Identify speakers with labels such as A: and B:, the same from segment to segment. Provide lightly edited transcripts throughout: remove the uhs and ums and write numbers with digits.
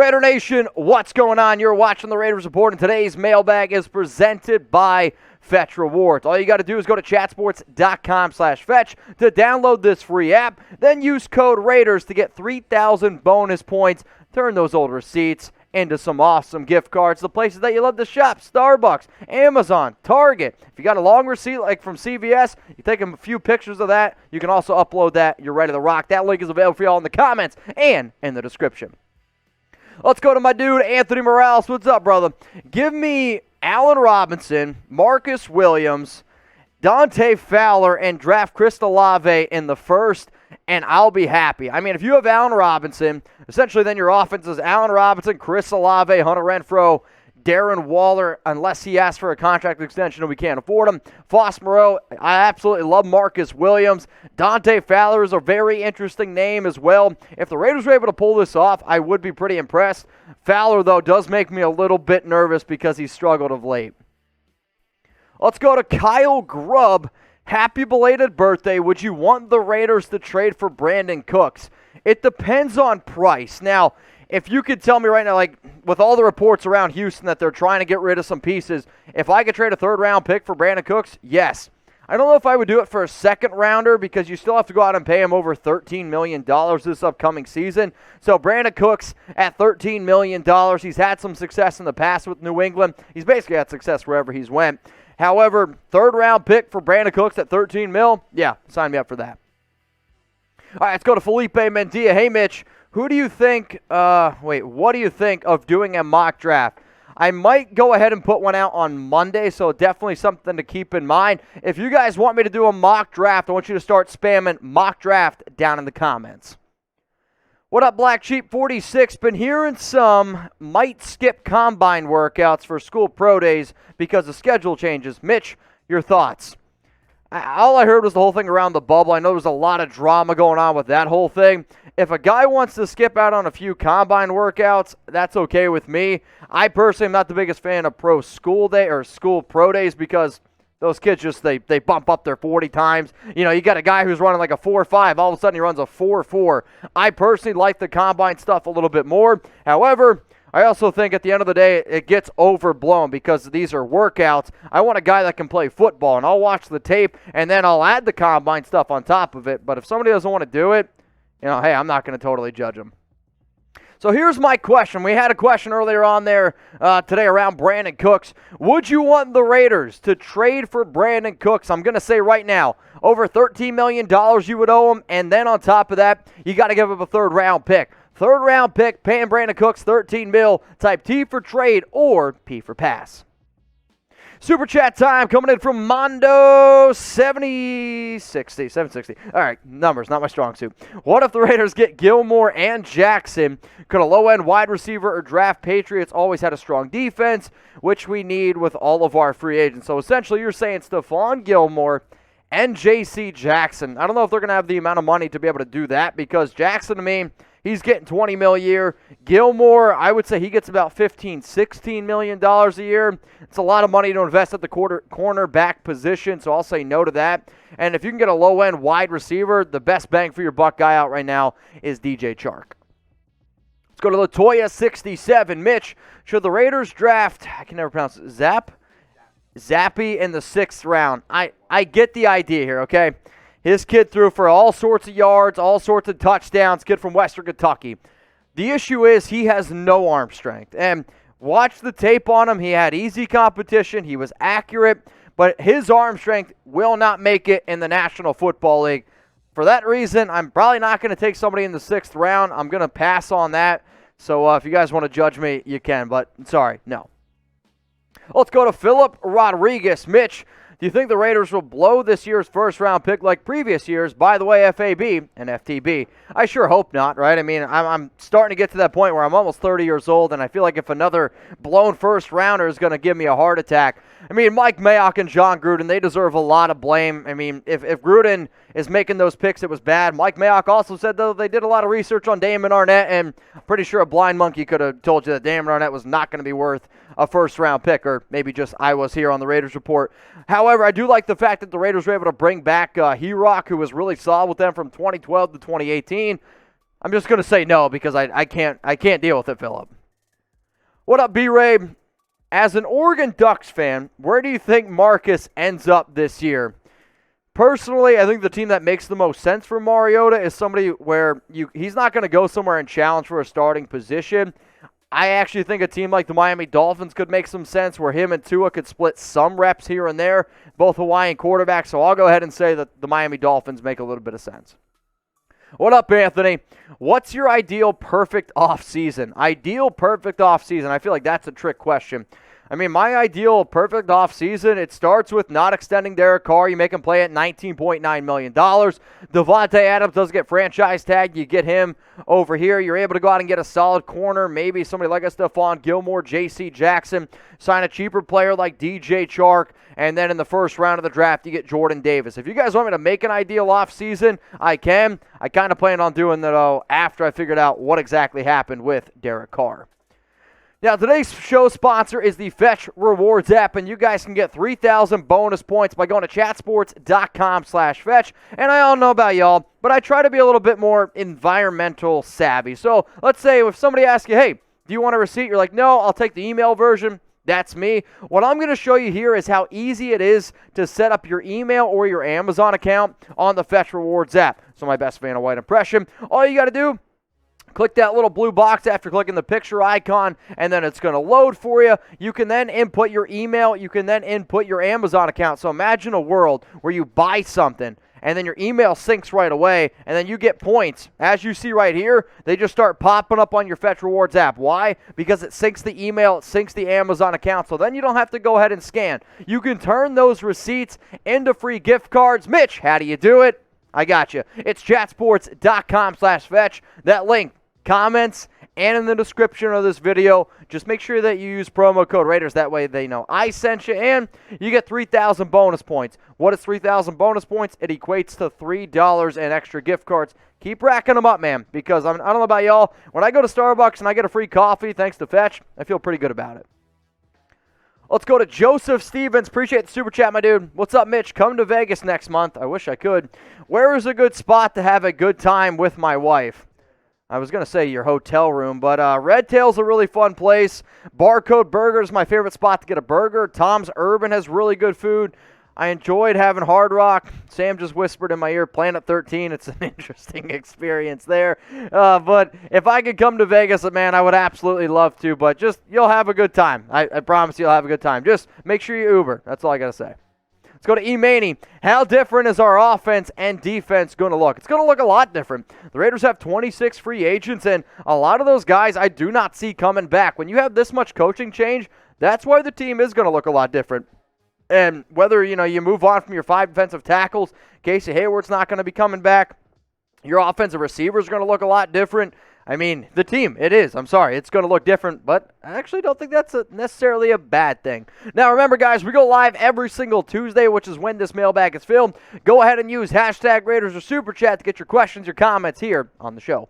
A: Raider Nation, what's going on? You're watching the Raiders Report, and today's mailbag is presented by Fetch Rewards. All you got to do is go to chatsports.com/fetch to download this free app. Then use code Raiders to get 3,000 bonus points. Turn those old receipts into some awesome gift cards. The places that you love to shop: Starbucks, Amazon, Target. If you got a long receipt like from CVS, you take a few pictures of that. You can also upload that. You're ready to rock. That link is available for y'all in the comments and in the description. Let's go to my dude, Anthony Morales. What's up, brother? Give me Allen Robinson, Marcus Williams, Donte Fowler, and draft Chris Olave in the first, and I'll be happy. I mean, if you have Allen Robinson, essentially then your offense is Allen Robinson, Chris Olave, Hunter Renfrow, Darren Waller, unless he asks for a contract extension and we can't afford him. Foss Moreau, I absolutely love Marcus Williams. Donte Fowler is a very interesting name as well. If the Raiders were able to pull this off, I would be pretty impressed. Fowler, though, does make me a little bit nervous because he's struggled of late. Let's go to Kyle Grubb. Happy belated birthday. Would you want the Raiders to trade for Brandin Cooks? It depends on price. Now, if you could tell me right now, like with all the reports around Houston that they're trying to get rid of some pieces, if I could trade a third-round pick for Brandin Cooks, yes. I don't know if I would do it for a second-rounder because you still have to go out and pay him over $13 million this upcoming season. So Brandin Cooks at $13 million. He's had some success in the past with New England. He's basically had success wherever he's went. However, third-round pick for Brandin Cooks at $13 million, yeah, sign me up for that. All right, let's go to Felipe Mendia. Hey, Mitch. What do you think of doing a mock draft? I might go ahead and put one out on Monday, so definitely something to keep in mind. If you guys want me to do a mock draft, I want you to start spamming mock draft down in the comments. What up, Blk Sheep 46? Been hearing some might skip combine workouts for school pro days because of schedule changes. Mitch, your thoughts? All I heard was the whole thing around the bubble. I know there's a lot of drama going on with that whole thing. If a guy wants to skip out on a few combine workouts, that's okay with me. I personally am not the biggest fan of pro school day or school pro days because those kids just, they bump up their 40 times. You know, you got a guy who's running like a 4.5. All of a sudden he runs a 4.4. I personally like the combine stuff a little bit more. However, I also think at the end of the day, it gets overblown because these are workouts. I want a guy that can play football, and I'll watch the tape, and then I'll add the combine stuff on top of it. But if somebody doesn't want to do it, you know, hey, I'm not going to totally judge them. So here's my question. We had a question earlier on there today around Brandin Cooks. Would you want the Raiders to trade for Brandin Cooks? I'm going to say right now, over $13 million you would owe him, and then on top of that, you got to give up a third-round pick. Third-round pick, paying Brandin Cooks $13 million. Type T for trade or P for pass. Super chat time coming in from Mondo 760. All right, numbers, not my strong suit. What if the Raiders get Gilmore and Jackson? Could a low-end wide receiver or draft Patriots? Always had a strong defense, which we need with all of our free agents. So essentially you're saying Stephon Gilmore and J.C. Jackson. I don't know if they're going to have the amount of money to be able to do that because Jackson, to me, he's getting $20 million a year. Gilmore, I would say he gets about $16 million a year. It's a lot of money to invest at the cornerback position, so I'll say no to that. And if you can get a low-end wide receiver, the best bang for your buck guy out right now is DJ Chark. Let's go to Latoya 67. Mitch, should the Raiders draft, I can never pronounce it, Zappe in the 6th round? I get the idea here, okay? His kid threw for all sorts of yards, all sorts of touchdowns, kid from Western Kentucky. The issue is he has no arm strength. And watch the tape on him. He had easy competition. He was accurate. But his arm strength will not make it in the National Football League. For that reason, I'm probably not going to take somebody in the 6th round. I'm going to pass on that. So if you guys want to judge me, you can. But sorry, no. Let's go to Philip Rodriguez. Mitch, do you think the Raiders will blow this year's first-round pick like previous years? By the way, FAB and FTB. I sure hope not, right? I mean, I'm starting to get to that point where I'm almost 30 years old, and I feel like if another blown first-rounder is going to give me a heart attack. I mean, Mike Mayock and John Gruden, they deserve a lot of blame. I mean, if Gruden is making those picks, it was bad. Mike Mayock also said, though, they did a lot of research on Damon Arnett, and I'm pretty sure a blind monkey could have told you that Damon Arnett was not going to be worth a first-round pick, or maybe just I was here on the Raiders Report. However, I do like the fact that the Raiders were able to bring back He-Rock, who was really solid with them from 2012 to 2018. I'm just going to say no because I can't deal with it, Philip. What up, B-Ray? As an Oregon Ducks fan, where do you think Marcus ends up this year? Personally, I think the team that makes the most sense for Mariota is somebody where he's not going to go somewhere and challenge for a starting position. I actually think a team like the Miami Dolphins could make some sense where him and Tua could split some reps here and there, both Hawaiian quarterbacks. So I'll go ahead and say that the Miami Dolphins make a little bit of sense. What up, Anthony? What's your ideal perfect offseason? Ideal perfect offseason. I feel like that's a trick question. I mean, my ideal perfect offseason, it starts with not extending Derek Carr. You make him play at $19.9 million. Devontae Adams does get franchise tagged. You get him over here. You're able to go out and get a solid corner, maybe somebody like a Stephon Gilmore, J.C. Jackson. Sign a cheaper player like DJ Chark. And then in the first round of the draft, you get Jordan Davis. If you guys want me to make an ideal offseason, I can. I kind of plan on doing that, though, after I figured out what exactly happened with Derek Carr. Now, today's show sponsor is the Fetch Rewards app, and you guys can get 3,000 bonus points by going to chatsports.com/fetch. And I don't know about y'all, but I try to be a little bit more environmental savvy. So let's say if somebody asks you, hey, do you want a receipt? You're like, no, I'll take the email version. That's me. What I'm going to show you here is how easy it is to set up your email or your Amazon account on the Fetch Rewards app. So my best Vanna White impression. All you got to do, click that little blue box after clicking the picture icon, and then it's going to load for you. You can then input your email. You can then input your Amazon account. So imagine a world where you buy something, and then your email syncs right away, and then you get points. As you see right here, they just start popping up on your Fetch Rewards app. Why? Because it syncs the email, it syncs the Amazon account, so then you don't have to go ahead and scan. You can turn those receipts into free gift cards. Mitch, how do you do it? I got you. It's chatsports.com/fetch. That link, comments, and in the description of this video. Just make sure that you use promo code Raiders. That way they know I sent you, and you get 3,000 bonus points. What is 3,000 bonus points? It equates to $3 in extra gift cards. Keep racking them up, man, because I don't know about y'all. When I go to Starbucks and I get a free coffee thanks to Fetch, I feel pretty good about it. Let's go to Joseph Stevens. Appreciate the super chat, my dude. What's up, Mitch? Come to Vegas next month. I wish I could. Where is a good spot to have a good time with my wife? I was going to say your hotel room, but Red Tail's a really fun place. Barcode Burger is my favorite spot to get a burger. Tom's Urban has really good food. I enjoyed having Hard Rock. Sam just whispered in my ear, Planet 13. It's an interesting experience there. But if I could come to Vegas, man, I would absolutely love to. But just, you'll have a good time. I promise you'll have a good time. Just make sure you Uber. That's all I got to say. Let's go to E-Maney. How different is our offense and defense going to look? It's going to look a lot different. The Raiders have 26 free agents, and a lot of those guys I do not see coming back. When you have this much coaching change, that's why the team is going to look a lot different. And whether, you move on from your 5 defensive tackles, Casey Hayward's not going to be coming back. Your offensive receivers are going to look a lot different. I mean, the team, it is. I'm sorry, it's going to look different, but I actually don't think that's necessarily a bad thing. Now, remember, guys, we go live every single Tuesday, which is when this mailbag is filmed. Go ahead and use hashtag Raiders or Super Chat to get your questions, your comments here on the show.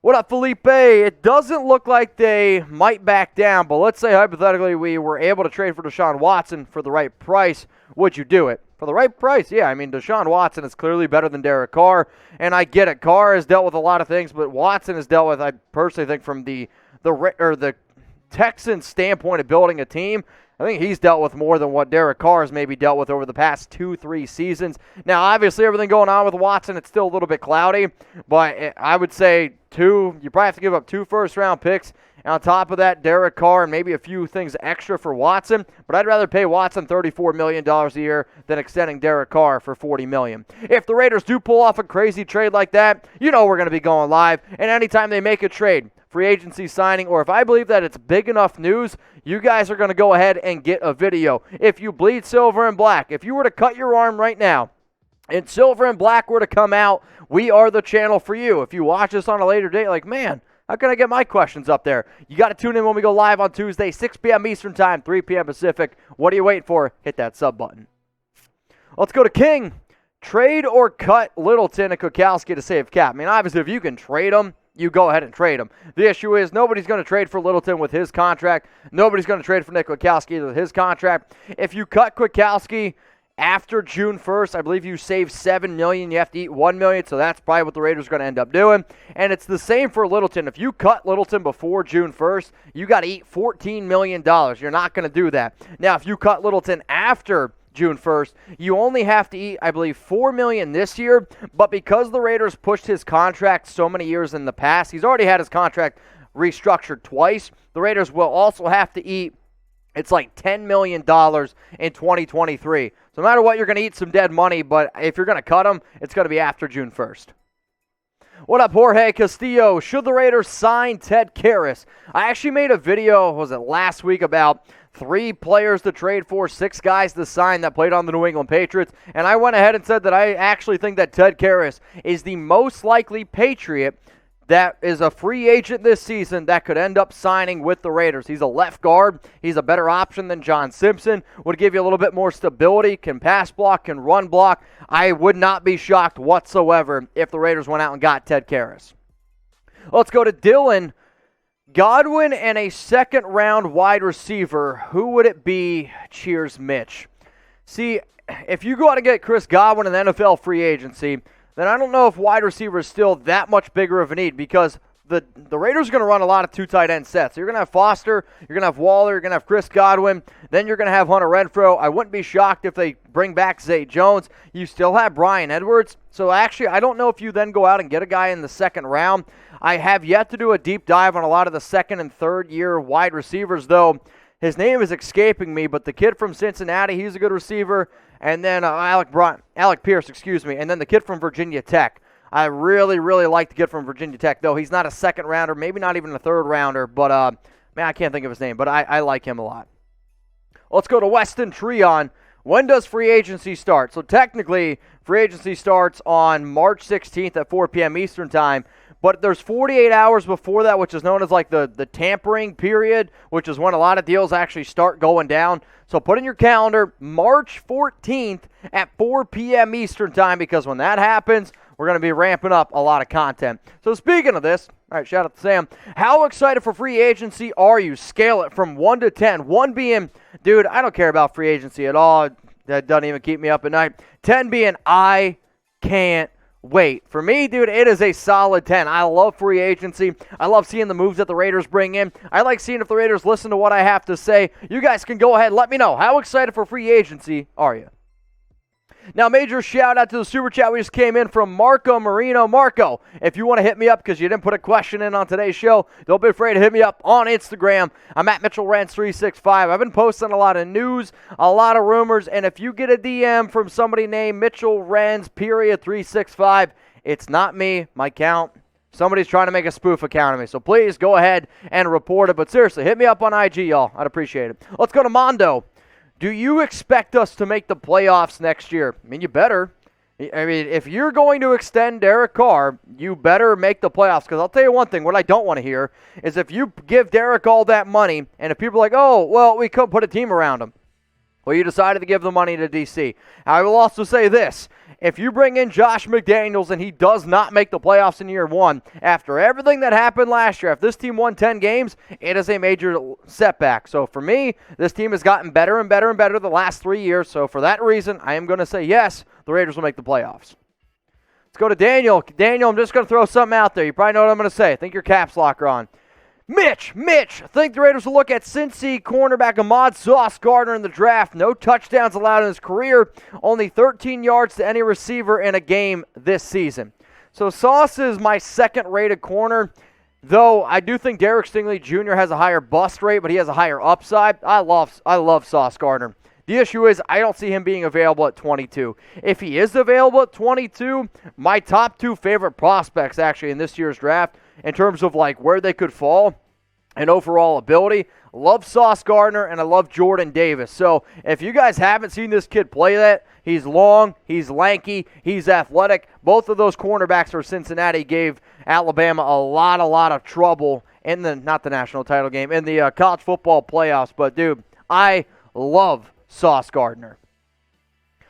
A: What up, Felipe? It doesn't look like they might back down, but let's say hypothetically we were able to trade for Deshaun Watson for the right price. Would you do it? For the right price, yeah. I mean, Deshaun Watson is clearly better than Derek Carr, and I get it. Carr has dealt with a lot of things, but Watson has dealt with, I personally think, from the Texans' standpoint of building a team, I think he's dealt with more than what Derek Carr has maybe dealt with over the past 2-3 seasons. Now, obviously, everything going on with Watson, it's still a little bit cloudy, but I would say you probably have to give up 2 first-round picks. And on top of that, Derek Carr and maybe a few things extra for Watson. But I'd rather pay Watson $34 million a year than extending Derek Carr for $40 million. If the Raiders do pull off a crazy trade like that, we're going to be going live. And anytime they make a trade, free agency signing, or if I believe that it's big enough news, you guys are going to go ahead and get a video. If you bleed silver and black, if you were to cut your arm right now, and silver and black were to come out, we are the channel for you. If you watch us on a later date, like, man, how can I get my questions up there? You got to tune in when we go live on Tuesday, 6 p.m. Eastern Time, 3 p.m. Pacific. What are you waiting for? Hit that sub button. Let's go to King. Trade or cut Littleton and Kwiatkoski to save cap. I mean, obviously, if you can trade them, you go ahead and trade them. The issue is nobody's going to trade for Littleton with his contract. Nobody's going to trade for Kwiatkoski with his contract. If you cut Kwiatkoski, after June 1st, I believe you save $7 million. You have to eat $1 million, so that's probably what the Raiders are going to end up doing. And it's the same for Littleton. If you cut Littleton before June 1st, you got to eat $14 million. You're not going to do that. Now, if you cut Littleton after June 1st, you only have to eat, I believe, $4 million this year, but because the Raiders pushed his contract so many years in the past, he's already had his contract restructured twice. The Raiders will also have to eat, it's like $10 million in 2023. So no matter what, you're going to eat some dead money, but if you're going to cut him, it's going to be after June 1st. What up, Jorge Castillo? Should the Raiders sign Ted Karras? I actually made a video, was it last week, about 3 players to trade for, 6 guys to sign that played on the New England Patriots, and I went ahead and said that I actually think that Ted Karras is the most likely Patriot that is a free agent this season that could end up signing with the Raiders. He's a left guard. He's a better option than John Simpson. Would give you a little bit more stability, can pass block, can run block. I would not be shocked whatsoever if the Raiders went out and got Ted Karras. Let's go to Dylan. Godwin and a second-round wide receiver. Who would it be? Cheers, Mitch. See, if you go out and get Chris Godwin in the NFL free agency, then I don't know if wide receiver is still that much bigger of a need because the Raiders are going to run a lot of 2 tight end sets. So you're going to have Foster, you're going to have Waller, you're going to have Chris Godwin, then you're going to have Hunter Renfrow. I wouldn't be shocked if they bring back Zay Jones. You still have Bryan Edwards. So actually, I don't know if you then go out and get a guy in the second round. I have yet to do a deep dive on a lot of the second and third year wide receivers, though. His name is escaping me, but the kid from Cincinnati, he's a good receiver. And then Alec Pierce, and then the kid from Virginia Tech. I really, really like the kid from Virginia Tech, though. He's not a second rounder, maybe not even a third rounder, but man, I can't think of his name, but I like him a lot. Let's go to Weston Treon. When does free agency start? So technically, free agency starts on March 16th at 4 p.m. Eastern Time. But there's 48 hours before that, which is known as like the tampering period, which is when a lot of deals actually start going down. So put in your calendar March 14th at 4 p.m. Eastern Time, because when that happens, we're going to be ramping up a lot of content. So speaking of this, all right, shout out to Sam. How excited for free agency are you? Scale it from 1 to 10. 1 being, dude, I don't care about free agency at all. That doesn't even keep me up at night. 10 being, I can't wait. For me, dude, it is a solid 10. I love free agency. I love seeing the moves that the Raiders bring in. I like seeing if the Raiders listen to what I have to say. You guys can go ahead and let me know. How excited for free agency are you? Now, major shout out to the super chat we just came in from Marco Marino. Marco, if you want to hit me up because you didn't put a question in on today's show, don't be afraid to hit me up on Instagram. I'm at Mitchell Renz 365. I've been posting a lot of news, a lot of rumors, and if you get a DM from somebody named Mitchell Renz, period 365, it's not me, my account. Somebody's trying to make a spoof account of me, so please go ahead and report it. But seriously, hit me up on IG, y'all. I'd appreciate it. Let's go to Mondo. Do you expect us to make the playoffs next year? I mean, you better. I mean, if you're going to extend Derek Carr, you better make the playoffs. Because I'll tell you one thing, what I don't want to hear is if you give Derek all that money, and if people are like, oh, well, we could put a team around him. Well, you decided to give the money to DC. I will also say this. If you bring in Josh McDaniels and he does not make the playoffs in year 1, after everything that happened last year, if this team won 10 games, it is a major setback. So for me, this team has gotten better and better and better the last 3 years. So for that reason, I am going to say yes, the Raiders will make the playoffs. Let's go to Daniel. Daniel, I'm just going to throw something out there. You probably know what I'm going to say. I think your caps lock are on. Mitch, I think the Raiders will look at Cincy cornerback Ahmad Gardner in the draft. No touchdowns allowed in his career. Only 13 yards to any receiver in a game this season. So Sauce is my second-rated corner, though I do think Derek Stingley Jr. has a higher bust rate, but he has a higher upside. I love Sauce Gardner. The issue is I don't see him being available at 22. If he is available at 22, my top 2 favorite prospects actually in this year's draft in terms of like where they could fall and overall ability, love Sauce Gardner and I love Jordan Davis. So if you guys haven't seen this kid play that, he's long, he's lanky, he's athletic. Both of those cornerbacks for Cincinnati gave Alabama a lot of trouble in not the national title game, in the college football playoffs. But dude, I love Sauce Gardner.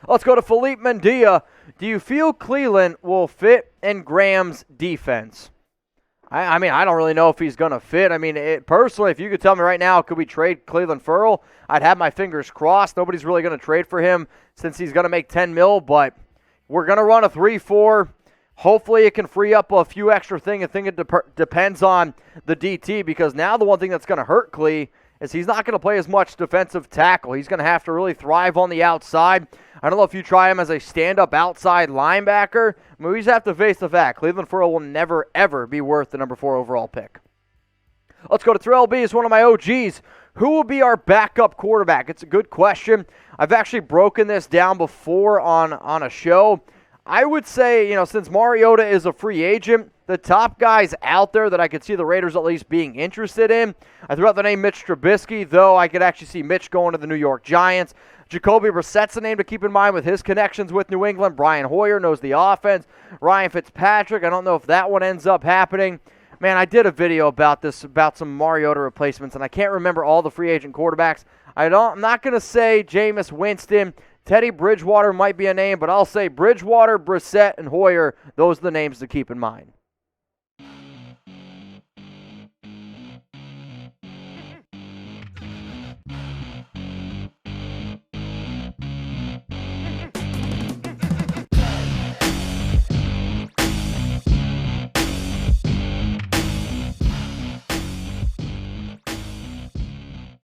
A: Let's go to Philippe Mendia. Do you feel Clelin will fit in Graham's defense? I mean, I don't really know if he's going to fit. I mean, personally, if you could tell me right now, could we trade Clelin Ferrell? I'd have my fingers crossed. Nobody's really going to trade for him since he's going to make $10 million, but we're going to run a 3-4. Hopefully it can free up a few extra things. I think it depends on the DT, because now the one thing that's going to hurt Cle is he's not going to play as much defensive tackle. He's going to have to really thrive on the outside. I don't know if you try him as a stand-up outside linebacker. I mean, we just have to face the fact Clelin Ferrell will never, ever be worth the number 4 overall pick. Let's go to Terrell B. It's one of my OGs. Who will be our backup quarterback? It's a good question. I've actually broken this down before on a show. I would say, since Mariota is a free agent, the top guys out there that I could see the Raiders at least being interested in, I threw out the name Mitch Trubisky, though I could actually see Mitch going to the New York Giants. Jacoby Brissett's a name to keep in mind with his connections with New England. Brian Hoyer knows the offense. Ryan Fitzpatrick, I don't know if that one ends up happening. Man, I did a video about this, about some Mariota replacements, and I can't remember all the free agent quarterbacks. I'm not going to say Jameis Winston. Teddy Bridgewater might be a name, but I'll say Bridgewater, Brissett, and Hoyer. Those are the names to keep in mind.